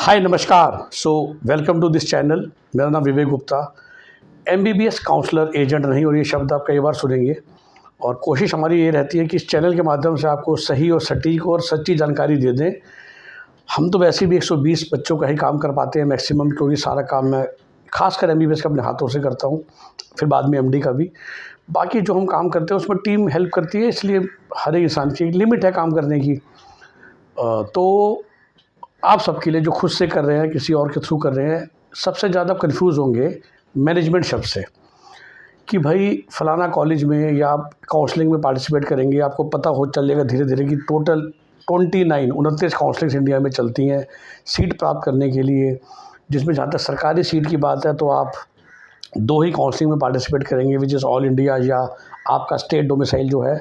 हाय नमस्कार। Welcome to this channel. मेरा नाम Vivek Gupta. MBBS counsellor agent नहीं, और ये शब्द आप कई बार सुनेंगे। और कोशिश हमारी ये रहती है कि इस चैनल के माध्यम से आपको सही और सटीक और सच्ची जानकारी दे दें। हम तो वैसे भी 120 बच्चों का ही काम कर पाते हैं मैक्सिमम, क्योंकि सारा काम मैं खासकर एमबीबीएस का अपने हाथों से करता हूँ, फिर बाद में एमडी का भी। बाकी जो हम काम करते हैं उसमें टीम हेल्प करती है, इसलिए हर एक इंसान की एक लिमिट है काम करने की। तो आप सबके लिए जो खुद से कर रहे हैं, किसी और के थ्रू कर रहे हैं, सबसे ज़्यादा कंफ्यूज होंगे मैनेजमेंट शब्द से कि भाई फ़लाना कॉलेज में या आप काउंसलिंग में पार्टिसिपेट करेंगे, आपको पता हो चल जाएगा धीरे धीरे कि टोटल 29 काउंसलिंग्स इंडिया में चलती हैं सीट प्राप्त करने के लिए। जिसमें जहाँ तक सरकारी सीट की बात है तो आप 2 ही काउंसलिंग में पार्टिसिपेट करेंगे, विच इज़ ऑल इंडिया या आपका स्टेट डोमिसाइल जो है।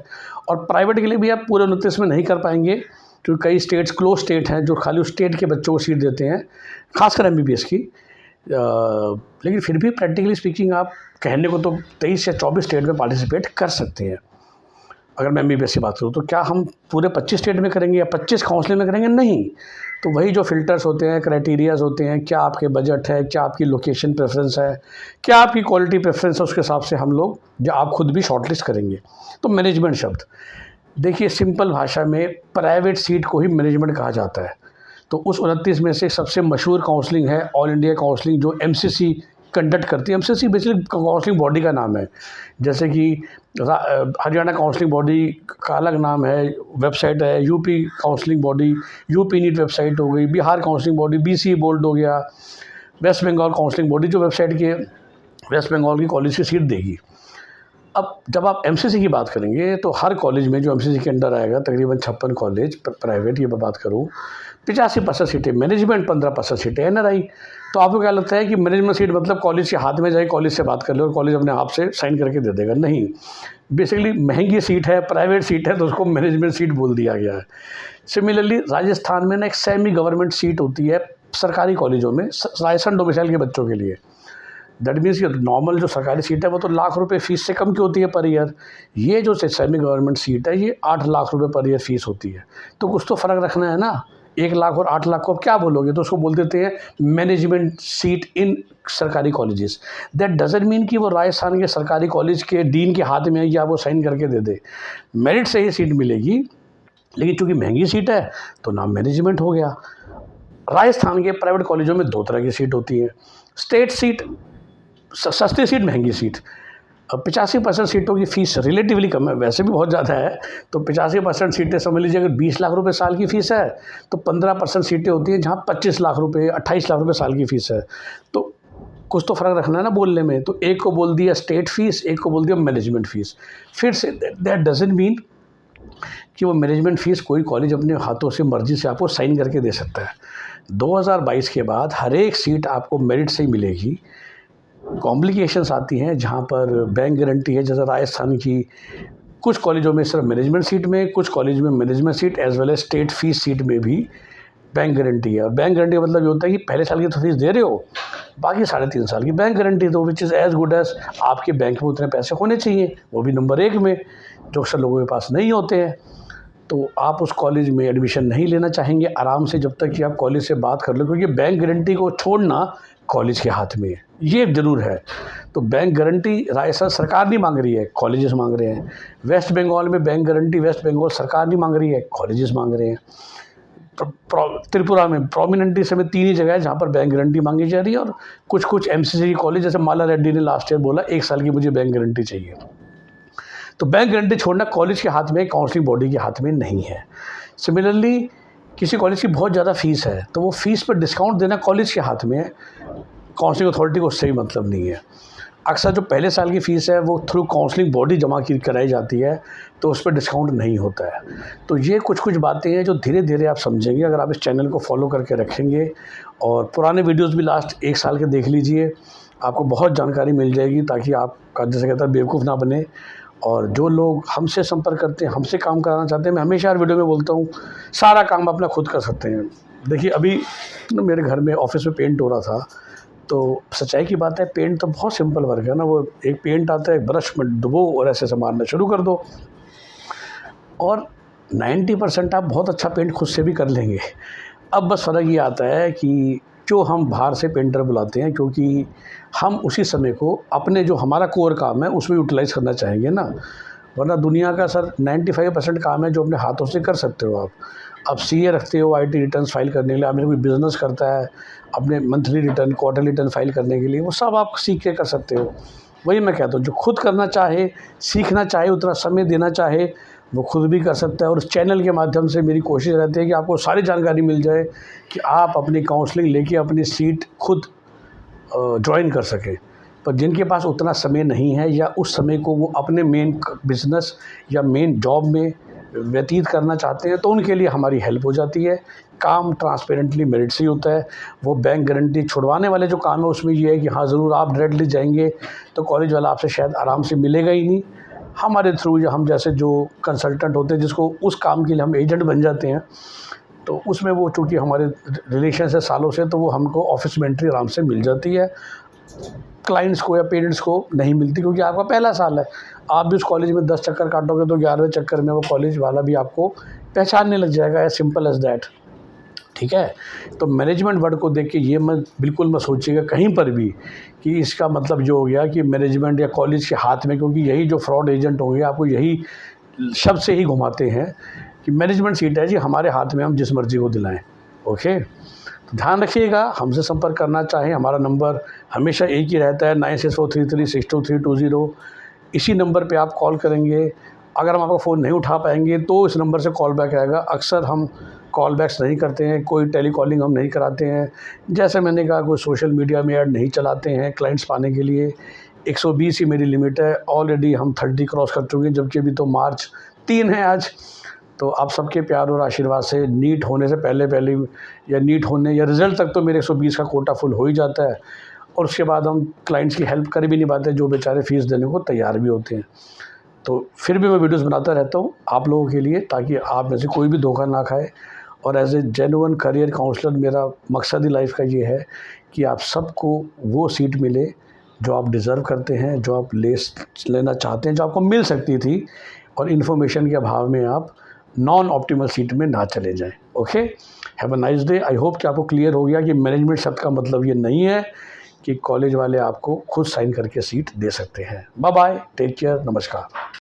और प्राइवेट के लिए भी आप पूरे 29 में नहीं कर पाएंगे, क्योंकि कई स्टेट्स क्लोज स्टेट हैं जो खाली उस स्टेट के बच्चों को सीट देते हैं, खासकर एमबीबीएस की। लेकिन फिर भी प्रैक्टिकली स्पीकिंग आप कहने को तो 23 या 24 स्टेट में पार्टिसिपेट कर सकते हैं। अगर मैं एमबीबीएस की बात करूँ तो क्या हम पूरे 25 स्टेट में करेंगे या 25 काउंसलिंग में करेंगे? नहीं। तो वही जो फ़िल्टर्स होते हैं, क्राइटेरियाज़ होते हैं, क्या आपके बजट है, क्या आपकी लोकेशन प्रेफरेंस है, क्या आपकी क्वालिटी प्रेफरेंस है, उसके हिसाब से हम लोग या आप खुद भी शॉर्टलिस्ट करेंगे। तो मैनेजमेंट शब्द देखिए, सिंपल भाषा में प्राइवेट सीट को ही मैनेजमेंट कहा जाता है। तो उस 29 में से सबसे मशहूर काउंसलिंग है ऑल इंडिया काउंसलिंग, जो एमसीसी कंडक्ट करती है। एमसीसी बेसिकली काउंसलिंग बॉडी का नाम है। जैसे कि हरियाणा काउंसलिंग बॉडी का अलग नाम है, वेबसाइट है। UP counselling body, UP NEET website हो गई। Bihar counselling body, BC board हो गया। वेस्ट बंगाल काउंसलिंग बॉडी जो वेबसाइट के वेस्ट बंगाल की कॉलेज की सीट देगी। अब जब आप एमसीसी की बात करेंगे तो हर कॉलेज में जो एमसीसी के अंडर आएगा, तकरीबन 56 कॉलेज प्राइवेट, ये मैं बात करूँ, 85% सीटें मैनेजमेंट, 15% सीटें एनआरआई। तो आपको क्या लगता है कि मैनेजमेंट सीट मतलब कॉलेज के हाथ में जाए, कॉलेज से बात कर ले और कॉलेज अपने आप से साइन करके दे देगा? नहीं। बेसिकली महंगी सीट है, प्राइवेट सीट है, तो उसको मैनेजमेंट सीट बोल दिया गया है। सिमिलरली राजस्थान में ना एक सेमी गवर्नमेंट सीट होती है सरकारी कॉलेजों में, राजस्थान डोमिसाइल के बच्चों के लिए। दैट मीन्स कि नॉर्मल जो सरकारी सीट है वो तो लाख रुपए फीस से कम की होती है पर ईयर। ये जो सेमी गवर्नमेंट सीट है ये 8 लाख रुपए पर ईयर फीस होती है। तो कुछ तो फ़र्क रखना है ना। 1 लाख और 8 लाख को आप क्या बोलोगे? तो उसको बोल देते हैं मैनेजमेंट सीट इन सरकारी कॉलेजेस। दैट डजंट मीन कि वो राजस्थान के सरकारी कॉलेज के डीन के हाथ में है या वो साइन करके दे दे। मेरिट से ही सीट मिलेगी, लेकिन चूँकि महंगी सीट है तो नाम मैनेजमेंट हो गया। राजस्थान के प्राइवेट कॉलेजों में 2 तरह की सीट होती है। स्टेट सीट, सस्ती सीट, महंगी सीट। 85% सीटों की फ़ीस रिलेटिवली कम है, वैसे भी बहुत ज़्यादा है। तो 85% सीटें समझ लीजिए, अगर 20 लाख रुपए साल की फ़ीस है तो 15% सीटें होती हैं जहाँ 25 लाख रुपए, 28 लाख रुपए साल की फ़ीस है। तो कुछ तो फ़र्क रखना है ना बोलने में। तो एक को बोल दिया स्टेट फ़ीस, एक को बोल दिया मैनेजमेंट फ़ीस। फिर से दैट डजंट मीन कि वो मैनेजमेंट फ़ीस कोई कॉलेज अपने हाथों से मर्ज़ी से आपको साइन करके दे सकता है। 2022 के बाद हर एक सीट आपको मेरिट से ही मिलेगी। कॉम्प्लिकेशंस आती हैं जहाँ पर बैंक गारंटी है, जैसे राजस्थान की कुछ कॉलेजों में सिर्फ मैनेजमेंट सीट में, कुछ कॉलेज में management seat as well as state fees seat में भी बैंक गारंटी है। और बैंक गारंटी का मतलब ये होता है कि पहले साल की तो फीस दे रहे हो, बाकी 3.5 साल की बैंक गारंटी दो, which is as good as आपके बैंक में उतने पैसे होने चाहिए, वो भी नंबर 1 में, जो अक्सर लोगों के पास नहीं होते हैं। तो आप उस कॉलेज में एडमिशन नहीं लेना चाहेंगे आराम से, जब तक कि आप कॉलेज से बात कर लो, क्योंकि बैंक गारंटी को छोड़ना कॉलेज के हाथ में है, ये ज़रूर है। तो बैंक गारंटी राजस्थान सरकार नहीं मांग रही है, कॉलेजेस मांग रहे हैं। वेस्ट बंगाल में बैंक गारंटी वेस्ट बंगाल सरकार नहीं मांग रही है, कॉलेजेस मांग रहे हैं। त्रिपुरा में प्रोमिनेंटली समेत 3 ही जगह है जहाँ पर बैंक गारंटी मांगी जा रही है। और कुछ एमसीसी कॉलेज, जैसे माला रेड्डी ने लास्ट ईयर बोला 1 साल की मुझे बैंक गारंटी चाहिए। तो बैंक गारंटी छोड़ना कॉलेज के हाथ में, काउंसलिंग बॉडी के हाथ में नहीं है। सिमिलरली किसी कॉलेज की बहुत ज़्यादा फ़ीस है तो वो फ़ीस पर डिस्काउंट देना कॉलेज के हाथ में है, काउंसलिंग अथॉरिटी को उससे ही मतलब नहीं है। अक्सर जो पहले साल की फ़ीस है वो थ्रू काउंसलिंग बॉडी जमा की कराई जाती है, तो उस पर डिस्काउंट नहीं होता है। तो ये कुछ बातें हैं जो धीरे धीरे आप समझेंगे अगर आप इस चैनल को फॉलो करके रखेंगे। और पुराने वीडियोज़ भी लास्ट 1 साल के देख लीजिए, आपको बहुत जानकारी मिल जाएगी, ताकि आपका जैसे कहता है बेवकूफ़ ना बने। और जो लोग हमसे संपर्क करते हैं, हमसे काम कराना चाहते हैं, मैं हमेशा हर वीडियो में बोलता हूँ सारा काम अपना खुद कर सकते हैं। देखिए अभी मेरे घर में ऑफिस में पेंट हो रहा था, तो सच्चाई की बात है पेंट तो बहुत सिंपल वर्क है ना। वो एक पेंट आता है, ब्रश में डुबो और ऐसे मारना शुरू कर दो, और 90% आप बहुत अच्छा पेंट खुद से भी कर लेंगे। अब बस फ़र्क ये आता है कि जो हम बाहर से पेंटर बुलाते हैं, क्योंकि हम उसी समय को अपने जो हमारा कोर काम है उसमें यूटिलाइज़ करना चाहेंगे ना। वरना दुनिया का सर 95% काम है जो अपने हाथों से कर सकते हो आप। अब सीए रखते हो आईटी रिटर्न्स फाइल करने के लिए, आपने कोई बिज़नेस करता है अपने monthly return, quarterly return file करने के लिए, वो सब आप सीख के कर सकते हो। वही मैं कहता हूँ, जो खुद करना चाहे, सीखना चाहे, उतना समय देना चाहे, वो खुद भी कर सकता है। और उस चैनल के माध्यम से मेरी कोशिश रहती है कि आपको सारी जानकारी मिल जाए कि आप अपनी काउंसलिंग लेके अपनी सीट खुद जॉइन कर सकें। पर जिनके पास उतना समय नहीं है या उस समय को वो अपने मेन बिज़नेस या मेन जॉब में व्यतीत करना चाहते हैं, तो उनके लिए हमारी हेल्प हो जाती है। काम ट्रांसपेरेंटली मेरिट से ही होता है। वो बैंक गारंटी छुड़वाने वाले जो काम है उसमें ये है कि हाँ ज़रूर आप डायरेक्टली जाएंगे तो कॉलेज वाला आपसे शायद आराम से मिलेगा ही नहीं। हमारे थ्रू या हम जैसे जो कंसल्टेंट होते हैं जिसको उस काम के लिए हम एजेंट बन जाते हैं, तो उसमें वो चूँकि हमारे रिलेशन है सालों से, तो वो हमको ऑफिस में एंट्री आराम से मिल जाती है। क्लाइंट्स को या पेरेंट्स को नहीं मिलती, क्योंकि आपका पहला साल है। आप भी उस कॉलेज में 10 चक्कर काटोगे तो 11वें चक्कर में वो कॉलेज वाला भी आपको पहचानने लग जाएगा। As simple as that. ठीक है। तो मैनेजमेंट वर्ड को देख के ये बिल्कुल मत सोचिएगा कहीं पर भी कि इसका मतलब जो हो गया कि मैनेजमेंट या कॉलेज के हाथ में, क्योंकि यही जो फ्रॉड एजेंट होंगे आपको यही शब्द से ही घुमाते हैं कि मैनेजमेंट सीट है जी हमारे हाथ में, हम जिस मर्ज़ी को दिलाएं। ओके, तो ध्यान रखिएगा। हमसे संपर्क करना चाहें, हमारा नंबर हमेशा एक ही रहता है 9643362320। इसी नंबर पे आप कॉल करेंगे। अगर हम आपका फ़ोन नहीं उठा पाएंगे तो इस नंबर से कॉल बैक आएगा। अक्सर हम कॉल बैक्स नहीं करते हैं, कोई टेली कॉलिंग हम नहीं कराते हैं। जैसे मैंने कहा, कोई सोशल मीडिया में ऐड नहीं चलाते हैं क्लाइंट्स पाने के लिए। 120 ही मेरी लिमिट है। ऑलरेडी हम 30 क्रॉस कर चुके हैं, जबकि अभी तो मार्च 3 है आज। तो आप सबके प्यार और आशीर्वाद से नीट होने से पहले या नीट होने या रिज़ल्ट तक तो मेरे 120 का कोटा फुल हो ही जाता है। और उसके बाद हम क्लाइंट्स की हेल्प कर भी नहीं पाते, जो बेचारे फ़ीस देने को तैयार भी होते हैं। तो फिर भी मैं वीडियोस बनाता रहता हूँ आप लोगों के लिए, ताकि आप में से कोई भी धोखा ना खाए। और as a genuine career counsellor मेरा मकसद ही लाइफ का ये है कि आप सबको वो सीट मिले जो आप डिज़र्व करते हैं, जो आप लेना चाहते हैं, जो आपको मिल सकती थी, और इन्फॉर्मेशन के अभाव में आप नॉन ऑप्टिमल सीट में ना चले जाएं। Okay, have a nice day. I hope कि आपको क्लियर हो गया कि मैनेजमेंट शब्द का मतलब ये नहीं है कि कॉलेज वाले आपको खुद साइन करके सीट दे सकते हैं। बाय बाय, टेक केयर, नमस्कार।